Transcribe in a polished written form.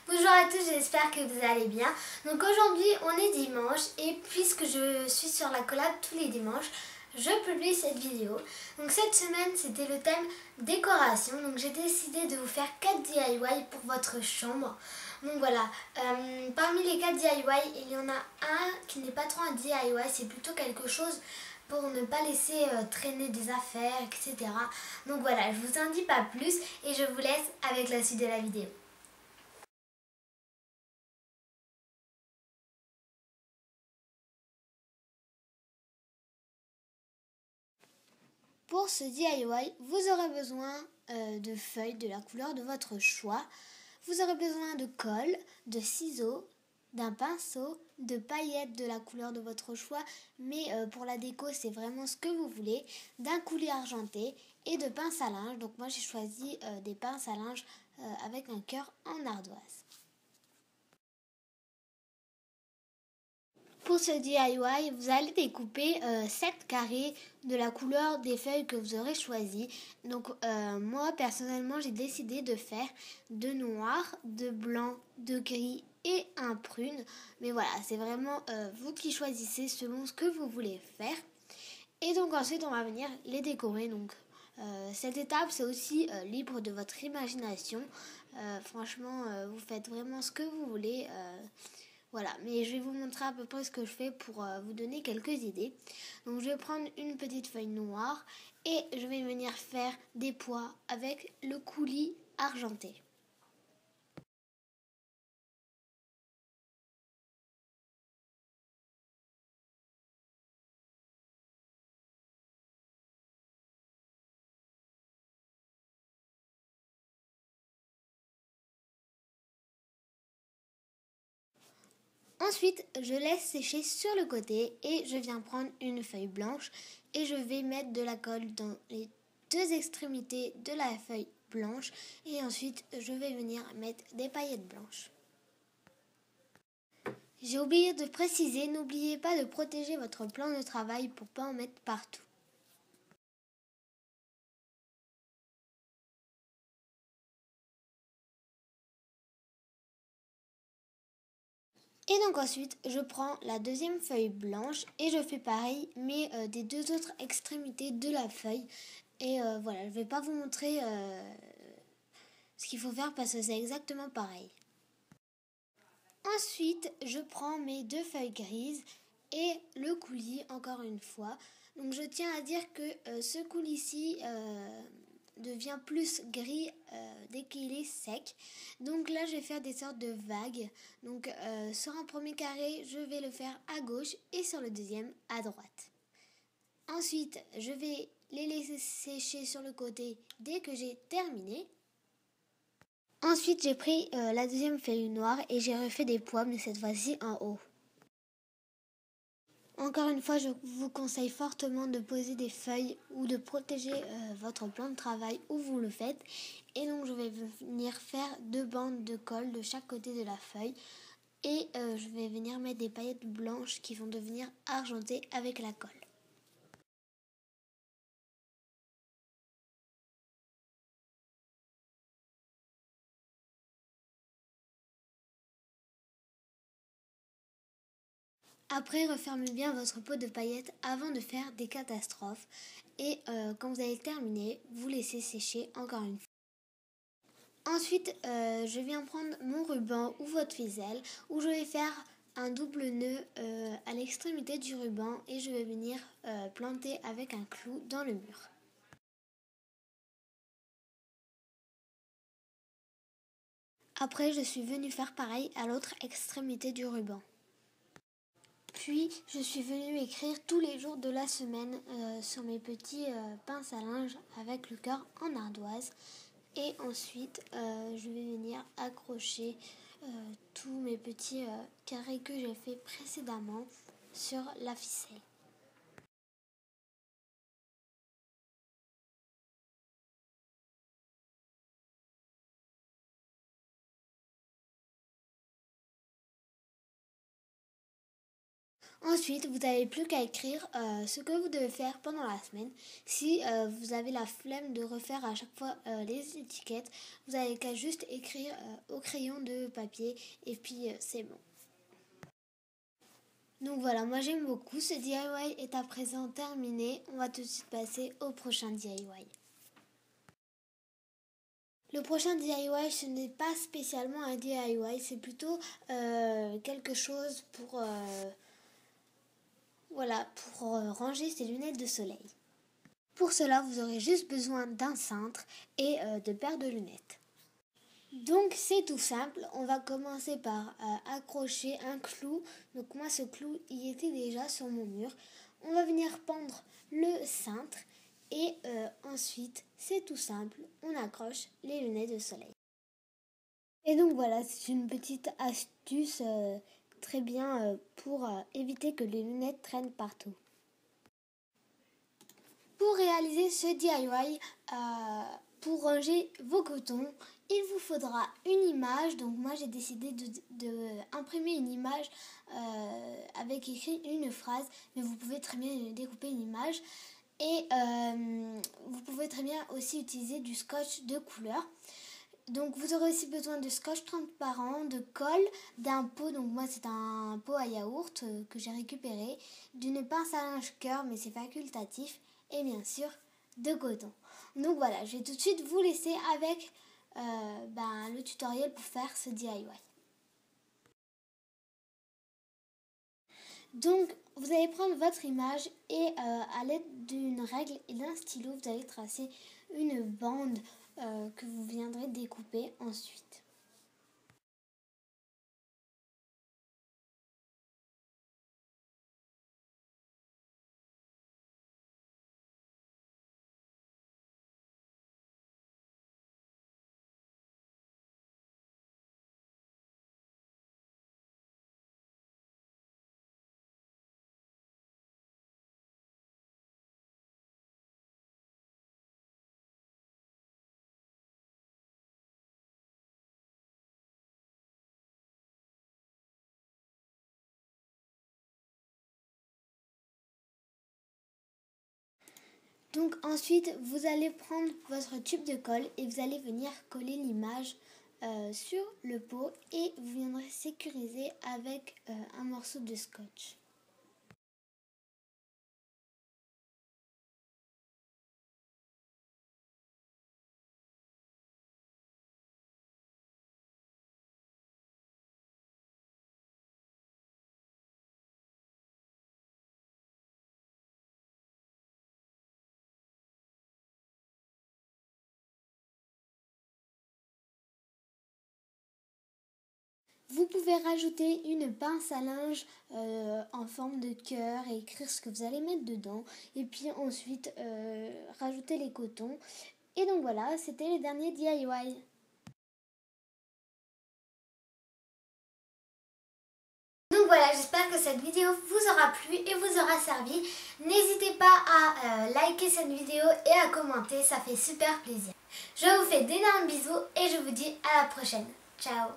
Bonjour à tous, j'espère que vous allez bien. Donc aujourd'hui on est dimanche et puisque je suis sur la collab tous les dimanches, je publie cette vidéo. Donc cette semaine c'était le thème décoration, donc j'ai décidé de vous faire 4 DIY pour votre chambre. Donc voilà, parmi les 4 DIY, il y en a un qui n'est pas trop un DIY, c'est plutôt quelque chose pour ne pas laisser traîner des affaires, etc. Donc voilà, je vous en dis pas plus et je vous laisse avec la suite de la vidéo. Pour ce DIY, vous aurez besoin de feuilles de la couleur de votre choix. Vous aurez besoin de colle, de ciseaux, d'un pinceau, de paillettes de la couleur de votre choix, mais pour la déco, c'est vraiment ce que vous voulez, d'un coulis argenté et de pinces à linge. Donc moi, j'ai choisi des pinces à linge avec un cœur en ardoise. Pour ce DIY, vous allez découper 7 carrés de la couleur des feuilles que vous aurez choisies. Donc moi personnellement j'ai décidé de faire de noir, de blanc, de gris et un prune. Mais voilà, c'est vraiment vous qui choisissez selon ce que vous voulez faire. Et donc ensuite on va venir les décorer. Donc cette étape c'est aussi libre de votre imagination. Franchement vous faites vraiment ce que vous voulez. Voilà, mais je vais vous montrer à peu près ce que je fais pour vous donner quelques idées. Donc je vais prendre une petite feuille noire et je vais venir faire des pois avec le coulis argenté. Ensuite, je laisse sécher sur le côté et je viens prendre une feuille blanche et je vais mettre de la colle dans les deux extrémités de la feuille blanche et ensuite je vais venir mettre des paillettes blanches. J'ai oublié de préciser, n'oubliez pas de protéger votre plan de travail pour ne pas en mettre partout. Et donc ensuite, je prends la deuxième feuille blanche et je fais pareil, mais des deux autres extrémités de la feuille. Et voilà, je ne vais pas vous montrer ce qu'il faut faire parce que c'est exactement pareil. Ensuite, je prends mes deux feuilles grises et le coulis, encore une fois. Donc je tiens à dire que ce coulis-ci devient plus gris dès qu'il est sec. Donc là, je vais faire des sortes de vagues. Donc sur un premier carré, je vais le faire à gauche et sur le deuxième à droite. Ensuite, je vais les laisser sécher sur le côté dès que j'ai terminé. Ensuite, j'ai pris la deuxième feuille noire et j'ai refait des pois, mais cette fois-ci en haut. Encore une fois, je vous conseille fortement de poser des feuilles ou de protéger votre plan de travail où vous le faites. Et donc, je vais venir faire deux bandes de colle de chaque côté de la feuille. Et je vais venir mettre des paillettes blanches qui vont devenir argentées avec la colle. Après, refermez bien votre pot de paillettes avant de faire des catastrophes. Et quand vous avez terminé, vous laissez sécher encore une fois. Ensuite, je viens prendre mon ruban ou votre ficelle où je vais faire un double nœud à l'extrémité du ruban et je vais venir planter avec un clou dans le mur. Après, je suis venue faire pareil à l'autre extrémité du ruban. Puis, je suis venue écrire tous les jours de la semaine sur mes petits pinces à linge avec le cœur en ardoise. Et ensuite, je vais venir accrocher tous mes petits carrés que j'ai fait précédemment sur la ficelle. Ensuite, vous n'avez plus qu'à écrire ce que vous devez faire pendant la semaine. Si vous avez la flemme de refaire à chaque fois les étiquettes, vous n'avez qu'à juste écrire au crayon de papier et puis c'est bon. Donc voilà, moi j'aime beaucoup. Ce DIY est à présent terminé. On va tout de suite passer au prochain DIY. Le prochain DIY, ce n'est pas spécialement un DIY, c'est plutôt quelque chose pour ranger ses lunettes de soleil. Pour cela, vous aurez juste besoin d'un cintre et de paires de lunettes. Donc c'est tout simple, on va commencer par accrocher un clou. Donc moi ce clou y était déjà sur mon mur. On va venir pendre le cintre et ensuite c'est tout simple, on accroche les lunettes de soleil. Et donc voilà, c'est une petite astuce très bien pour éviter que les lunettes traînent partout. Pour réaliser ce DIY, pour ranger vos cotons, il vous faudra une image. Donc moi j'ai décidé de imprimer une image avec écrit une phrase, mais vous pouvez très bien découper une image. Et vous pouvez très bien aussi utiliser du scotch de couleur. Donc vous aurez aussi besoin de scotch transparent, de colle, d'un pot, donc moi c'est un pot à yaourt que j'ai récupéré, d'une pince à linge cœur mais c'est facultatif, et bien sûr de coton. Donc voilà, je vais tout de suite vous laisser avec le tutoriel pour faire ce DIY. Donc vous allez prendre votre image et à l'aide d'une règle et d'un stylo, vous allez tracer une bande que vous viendrez découper ensuite. Donc ensuite, vous allez prendre votre tube de colle et vous allez venir coller l'image sur le pot et vous viendrez sécuriser avec un morceau de scotch. Vous pouvez rajouter une pince à linge en forme de cœur et écrire ce que vous allez mettre dedans. Et puis ensuite rajouter les cotons. Et donc voilà, c'était le dernier DIY. Donc voilà, j'espère que cette vidéo vous aura plu et vous aura servi. N'hésitez pas à liker cette vidéo et à commenter, ça fait super plaisir. Je vous fais d'énormes bisous et je vous dis à la prochaine. Ciao!